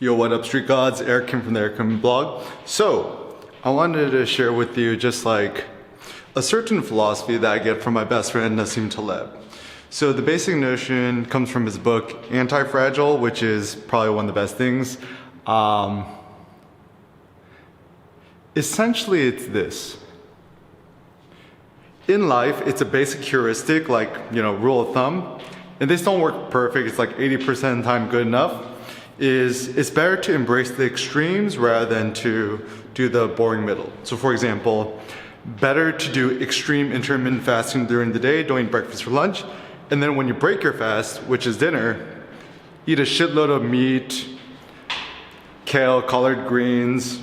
Yo, what up, street gods? Eric Kim from the Eric Kim blog. So, I wanted to share with you just like a certain philosophy that I get from my best friend Nassim Taleb. So the basic notion comes from his book Anti-Fragile, which is probably one of the best things. Essentially, it's this. In life, it's a basic heuristic, like, rule of thumb, and these don't work perfect. It's like 80% of the time good enough. It's better to embrace the extremes rather than to do the boring middle. So for example, better to do extreme intermittent fasting during the day, don't eat breakfast for lunch, and then when you break your fast, which is dinner, eat a shitload of meat, kale, collard greens,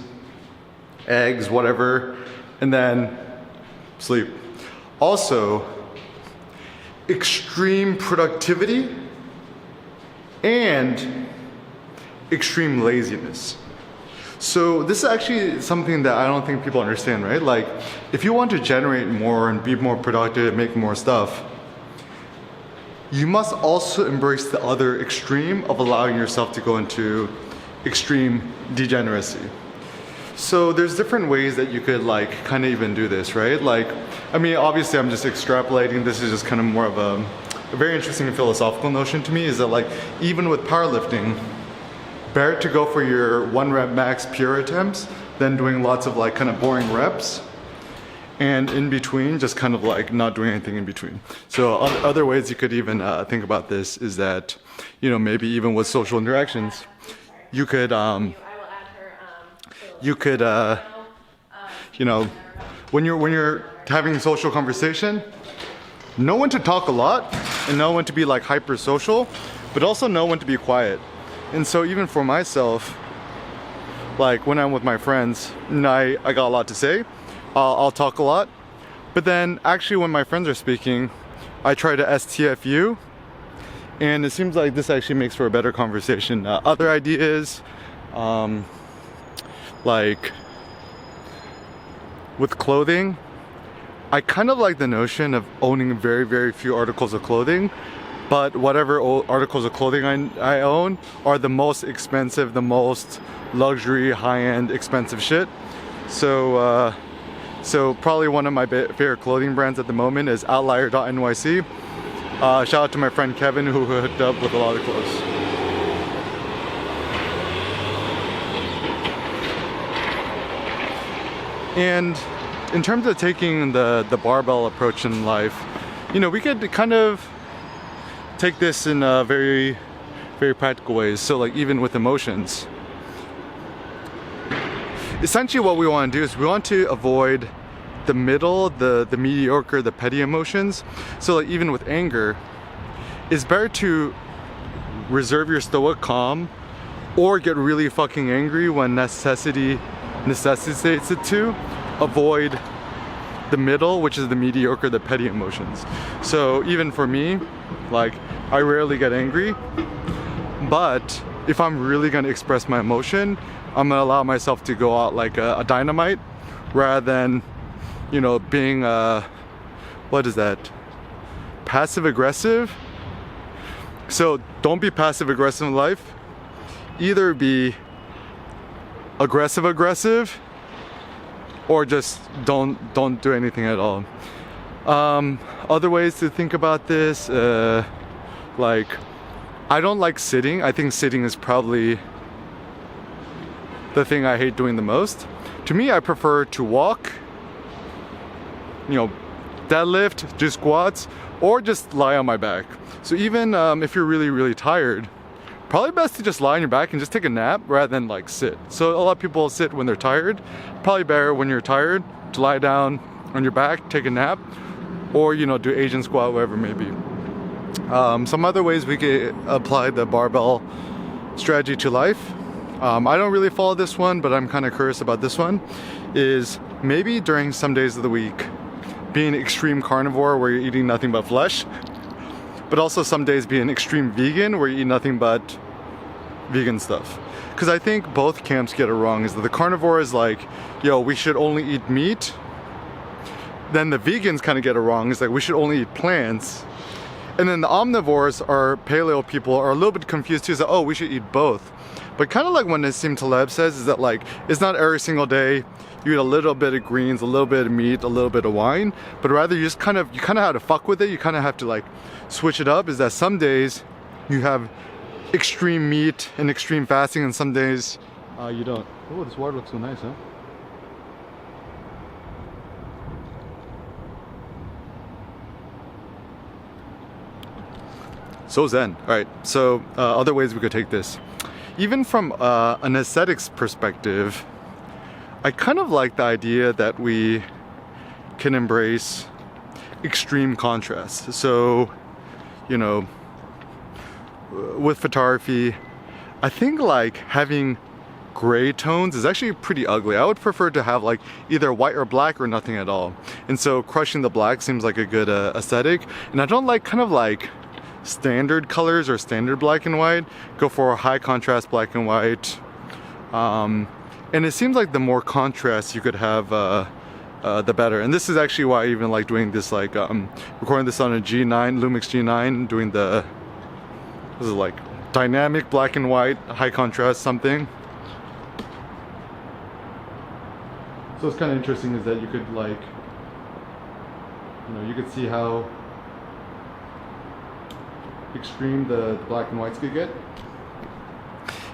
eggs, whatever, and then sleep. Also, extreme productivity and extreme laziness. So this is actually something that I don't think people understand, right? Like, if you want to generate more and be more productive, make more stuff, you must also embrace the other extreme of allowing yourself to go into extreme degeneracy. So there's different ways that you could kind of even do this, right? Obviously I'm just extrapolating. This is just kind of more of a very interesting philosophical notion to me, is that even with powerlifting, better to go for your 1 rep max pure attempts than doing lots of kind of boring reps, and in between just kind of not doing anything in between. So other ways you could even think about this is that, maybe even with social interactions, you could when you're having social conversation, know when to talk a lot and know when to be hyper social, but also know when to be quiet. And so even for myself, when I'm with my friends, I got a lot to say, I'll talk a lot, but then actually when my friends are speaking, I try to STFU, and it seems like this actually makes for a better conversation. Other ideas, with clothing, I kind of like the notion of owning very, very few articles of clothing, but whatever articles of clothing I own are the most expensive, the most luxury, high-end, expensive shit. So probably one of my favorite clothing brands at the moment is Outlier.nyc. Shout out to my friend Kevin, who hooked up with a lot of clothes. And in terms of taking the barbell approach in life, we could kind of take this in very, very practical ways. So even with emotions, essentially what we want to do is we want to avoid the middle, the mediocre, the petty emotions. So even with anger, it's better to reserve your stoic calm or get really fucking angry when necessity necessitates it to. Avoid the middle, which is the mediocre, the petty emotions. So even for me, I rarely get angry, but if I'm really gonna express my emotion, I'm gonna allow myself to go out like a dynamite rather than, being what is that? Passive aggressive. So don't be passive aggressive in life. Either be aggressive or just don't do anything at all. Other ways to think about this, I don't like sitting. I think sitting is probably the thing I hate doing the most. To me, I prefer to walk, deadlift, do squats, or just lie on my back. So even if you're really, really tired, probably best to just lie on your back and just take a nap rather than sit. So a lot of people sit when they're tired. Probably better when you're tired to lie down on your back, take a nap, or do Asian squat, whatever it may be. Some other ways we could apply the barbell strategy to life. I don't really follow this one, but I'm kind of curious about this one, is maybe during some days of the week, being extreme carnivore where you're eating nothing but flesh, but also some days being extreme vegan where you eat nothing but vegan stuff. Because I think both camps get it wrong, is that the carnivore is we should only eat meat. Then the vegans kind of get it wrong, it's we should only eat plants. And then the omnivores, or paleo people, are a little bit confused too, we should eat both. But kind of like what Nassim Taleb says is that like it's not every single day you eat a little bit of greens, a little bit of meat, a little bit of wine, but rather you kind of have to fuck with it. You kind of have to like switch it up. Is that some days you have extreme meat and extreme fasting, and some days you don't. Oh, this water looks so nice, huh? So zen. All right, so other ways we could take this. Even from an aesthetics perspective, I kind of like the idea that we can embrace extreme contrast. So, you know, with photography, I think like having gray tones is actually pretty ugly. I would prefer to have like either white or black or nothing at all. And so crushing the black seems like a good aesthetic. And I don't like kind of like standard colors or standard black and white. Go for a high contrast black and white. And it seems like the more contrast you could have, the better. And this is actually why I even like doing this, like recording this on a G9, Lumix G9, doing this is like dynamic black and white, high contrast something. So what's kind of interesting is that you could like, you know, you could see how extreme the black and whites could get.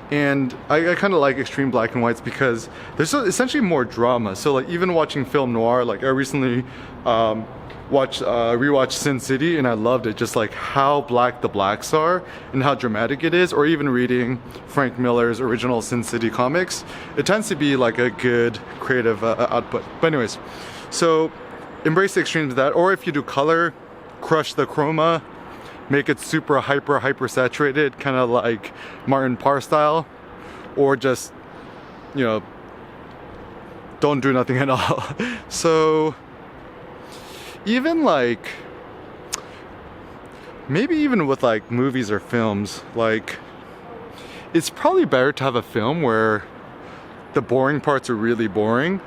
And I kind of like extreme black and whites because there's essentially more drama. So like even watching film noir, like I recently rewatched Sin City, and I loved it, just like how black the blacks are and how dramatic it is. Or even reading Frank Miller's original Sin City comics, it tends to be like a good creative output. But anyways, so embrace the extremes of that. Or if you do color, crush the chroma, make it super hyper saturated, kind of like Martin Parr style. Or just, you know, don't do nothing at all. So even like, maybe even with like movies or films, like it's probably better to have a film where the boring parts are really boring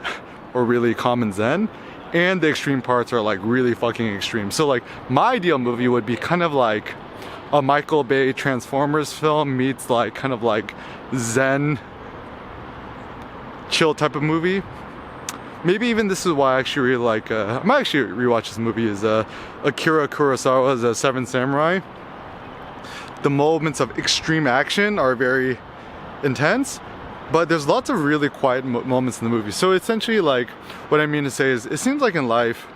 or really calm and zen, and the extreme parts are like really fucking extreme. So like my ideal movie would be kind of like a Michael Bay Transformers film meets like kind of like zen chill type of movie. Maybe even this is why I actually really like, I might actually rewatch this movie, is Akira Kurosawa's Seven Samurai. The moments of extreme action are very intense, but there's lots of really quiet moments in the movie. So essentially, like, what I mean to say is, it seems like in life,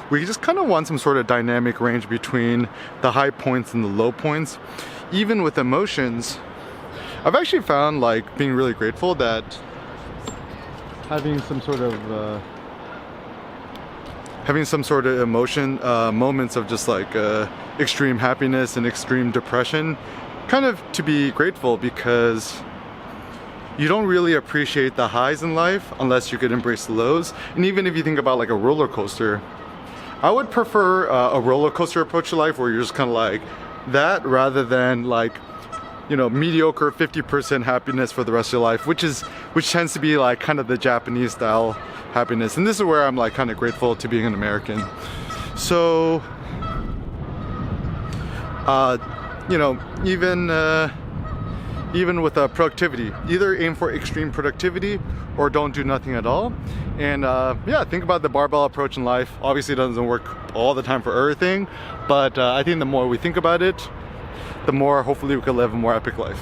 we just kind of want some sort of dynamic range between the high points and the low points. Even with emotions, I've actually found like being really grateful that having some sort of emotion, moments of just like extreme happiness and extreme depression, kind of to be grateful, because you don't really appreciate the highs in life unless you could embrace the lows. And even if you think about like a roller coaster, I would prefer a roller coaster approach to life where you're just kind of like that, rather than like, you know, mediocre 50% happiness for the rest of your life, which tends to be like kind of the Japanese style happiness. And this is where I'm like kind of grateful to being an American. So you know, even with productivity, either aim for extreme productivity or don't do nothing at all. And yeah, think about the barbell approach in life. Obviously it doesn't work all the time for everything, but I think the more we think about it, the more hopefully we can live a more epic life.